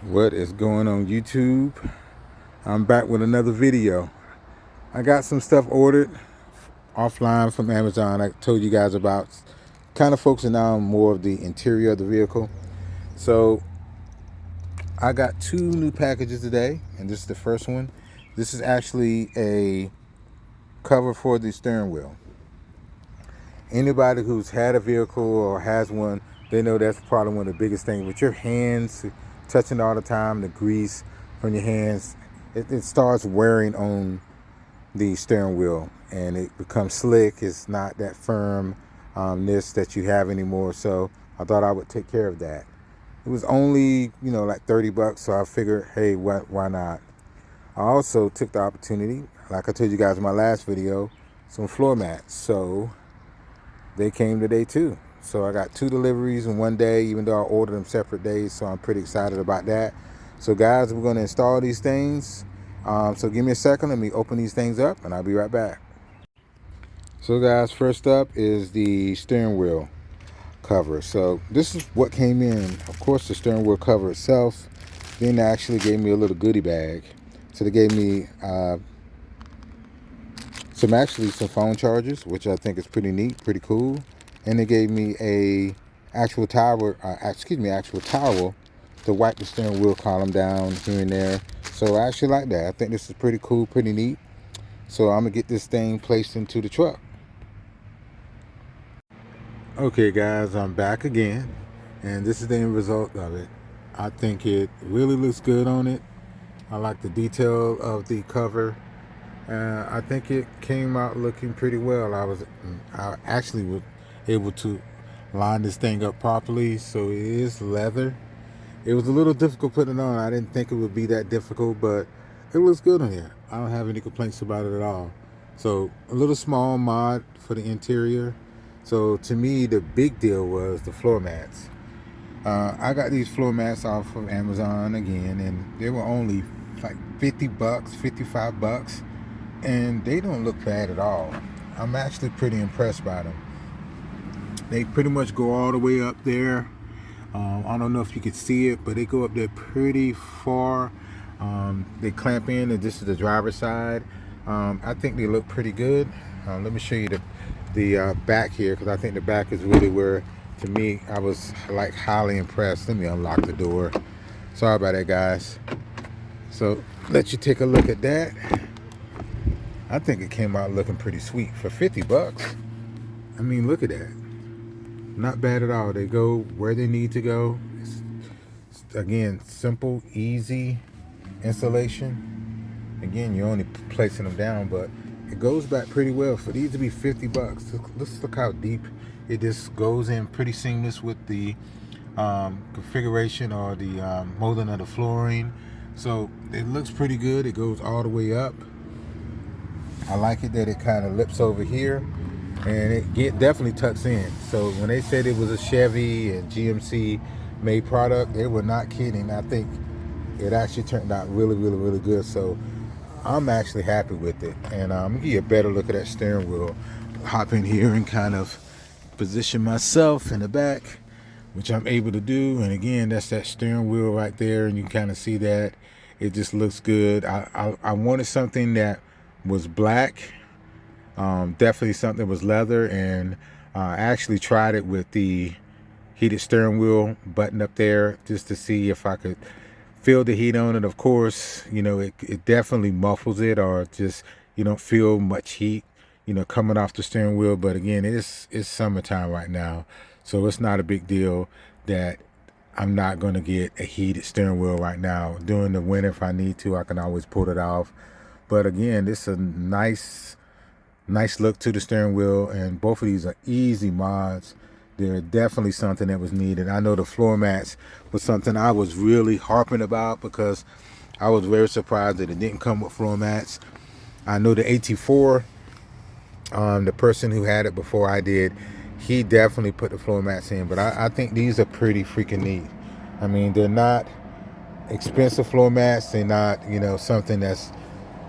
What is going on YouTube? I'm back with another video. I got some stuff ordered offline from Amazon. I told you guys about, kind of focusing on more of the interior of the vehicle. So I got two new packages today, and this is the first one. This is actually a cover for the steering wheel. Anybody who's had a vehicle or has one, they know that's probably one of the biggest things. With your hands touching all the time, the grease from your hands, it starts wearing on the steering wheel and it becomes slick. It's not that firmness that you have anymore. So I thought I would take care of that. It was only, like $30, so I figured, hey, why not? I also took the opportunity, like I told you guys in my last video, some floor mats. So they came today too. So I got two deliveries in one day, even though I ordered them separate days. So I'm pretty excited about that. So guys, we're going to install these things. So give me a second. Let me open these things up and I'll be right back. So guys, first up is the steering wheel cover. So this is what came in. Of course, the steering wheel cover itself. Then they actually gave me a little goodie bag. So they gave me some phone chargers, which I think is pretty neat, pretty cool. And they gave me a actual towel to wipe the steering wheel column down here and there. So I actually like that. I think this is pretty cool, pretty neat. So I'm gonna get this thing placed into the truck. Okay guys, I'm back again, and this is the end result of it. I think it really looks good on it. I like the detail of the cover. I think it came out looking pretty well. I actually was able to line this thing up properly. So it is leather. It was a little difficult putting it on. I didn't think it would be that difficult, but it looks good on here. I don't have any complaints about it at all. So a little small mod for the interior. So to me, the big deal was the floor mats. I got these floor mats off of Amazon again, and they were only like $50, $55. And they don't look bad at all. I'm actually pretty impressed by them. They pretty much go all the way up there. I don't know if you could see it, but they go up there pretty far. They clamp in, and this is the driver's side. I think they look pretty good. Let me show you the back here, because I think the back is really where, to me, I was like highly impressed. Let me unlock the door. Sorry about that, guys. So let you take a look at that. I think it came out looking pretty sweet for $50. I mean, look at that. Not bad at all. They go where they need to go. It's, again, simple, easy installation. Again, you're only placing them down, but it goes back pretty well. For these to be $50, let's look how deep it just goes in. Pretty seamless with the configuration or the molding of the flooring. So it looks pretty good. It goes all the way up. I like it that it kind of lips over here, and it definitely tucks in. So when they said it was a Chevy and GMC made product, they were not kidding. I think it actually turned out really, really, really good. So I'm actually happy with it. And I'm gonna give you a better look at that steering wheel. Hop in here and kind of position myself in the back, which I'm able to do. And again, that's that steering wheel right there, and you can kind of see that. It just looks good. I wanted something that was black, definitely something that was leather, and I actually tried it with the heated steering wheel button up there just to see if I could feel the heat on it. Of course, it definitely muffles it, or just you don't feel much heat coming off the steering wheel. But again, it's summertime right now, so it's not a big deal that I'm not going to get a heated steering wheel right now. During the winter, if I need to, I can always pull it off. But again, this is a nice look to the steering wheel, and both of these are easy mods. They're definitely something that was needed. I know the floor mats was something I was really harping about, because I was very surprised that it didn't come with floor mats. I know the AT4, the person who had it before I did, he definitely put the floor mats in, but I think these are pretty freaking neat. I mean, they're not expensive floor mats. They're not, something that's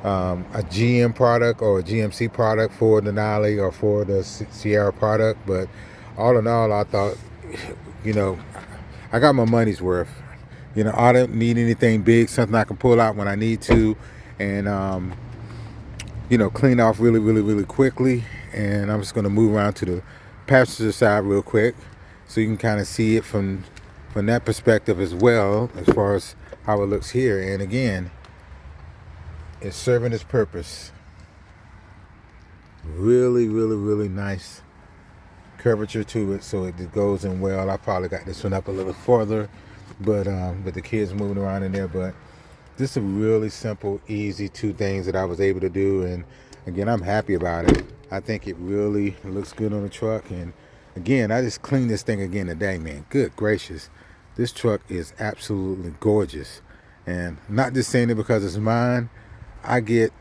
a GM product or a GMC product for Denali or for the Sierra product. But all in all, I thought, I got my money's worth. You know, I don't need anything big, something I can pull out when I need to, and you know, clean off really quickly. And I'm just going to move around to the passenger side real quick, so you can kind of see it from that perspective as well, as far as how it looks here. And again, it's serving its purpose. Really nice curvature to it, so it goes in well. I probably got this one up a little further, but with the kids moving around in there. But just a really simple, easy 2 things that I was able to do, and again, I'm happy about it. I think it really looks good on the truck. And again, I just cleaned this thing again today, man. Good gracious, this truck is absolutely gorgeous. And not just saying it because it's mine. I get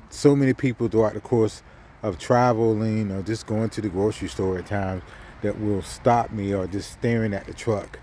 so many people throughout the course of traveling or just going to the grocery store at times that will stop me or just staring at the truck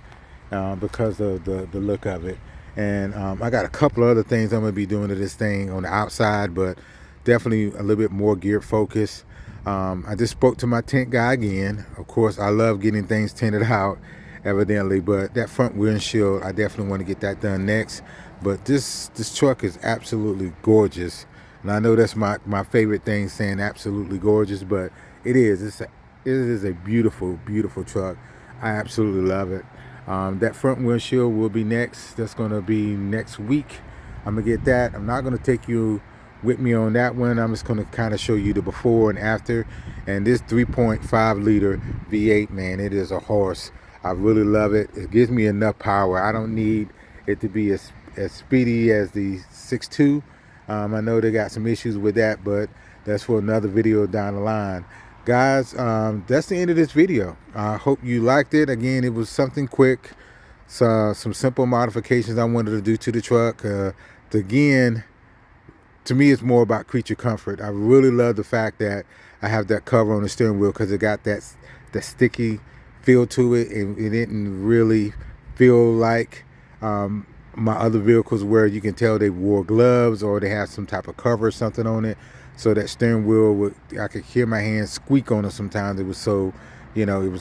because of the look of it. And I got a couple of other things I'm going to be doing to this thing on the outside, but definitely a little bit more gear focused. I just spoke to my tent guy again. Of course, I love getting things tinted out, evidently, but that front windshield, I definitely want to get that done next. But this truck is absolutely gorgeous. And I know that's my favorite thing, saying absolutely gorgeous, but it is. It is a beautiful truck. I absolutely love it. That front windshield will be next. That's going to be next week. I'm going to get that. I'm not going to take you with me on that one. I'm just going to kind of show you the before and after. And this 3.5 liter V8, man, it is a horse. I really love it. It gives me enough power. I don't need it to be as speedy as the 6.2. I know they got some issues with that, but that's for another video down the line. Guys, that's the end of this video. I hope you liked it. Again, it was something quick, so some simple modifications I wanted to do to the truck. Again, to me, it's more about creature comfort. I really love the fact that I have that cover on the steering wheel, because it got that sticky feel to it, and it didn't really feel like my other vehicles where you can tell they wore gloves or they have some type of cover or something on it. So that steering wheel, I could hear my hands squeak on it sometimes. It was so, you know,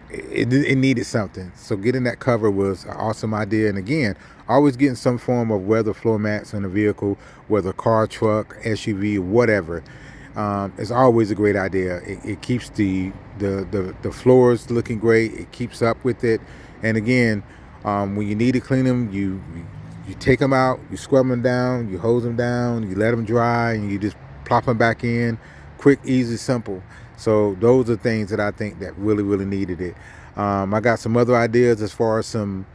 it needed something. So getting that cover was an awesome idea. And again, always getting some form of weather floor mats on the vehicle, whether car, truck, SUV, whatever. It's always a great idea. It keeps the floors looking great. It keeps up with it. And again, when you need to clean them, you take them out, you scrub them down, you hose them down, you let them dry, and you just plop them back in. Quick, easy, simple. So those are things that I think that really needed it. I got some other ideas as far as some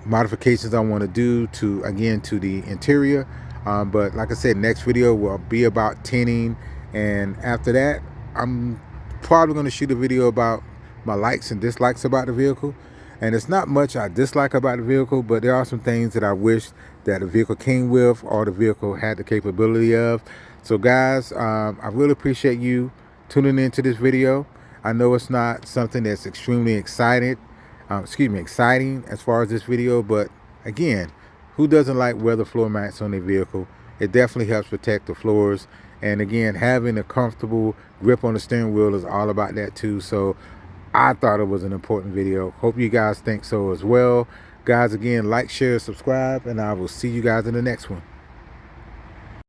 modifications I want to do to the interior. But like I said, next video will be about tinting, and after that, I'm probably going to shoot a video about my likes and dislikes about the vehicle. And it's not much I dislike about the vehicle, but there are some things that I wish that the vehicle came with or the vehicle had the capability of. So guys, I really appreciate you tuning into this video. I know it's not something that's extremely exciting as far as this video, but again, who doesn't like weather floor mats on their vehicle? It definitely helps protect the floors. And again, having a comfortable grip on the steering wheel is all about that too. So I thought it was an important video. Hope you guys think so as well. Guys, again, like, share, subscribe, and I will see you guys in the next one.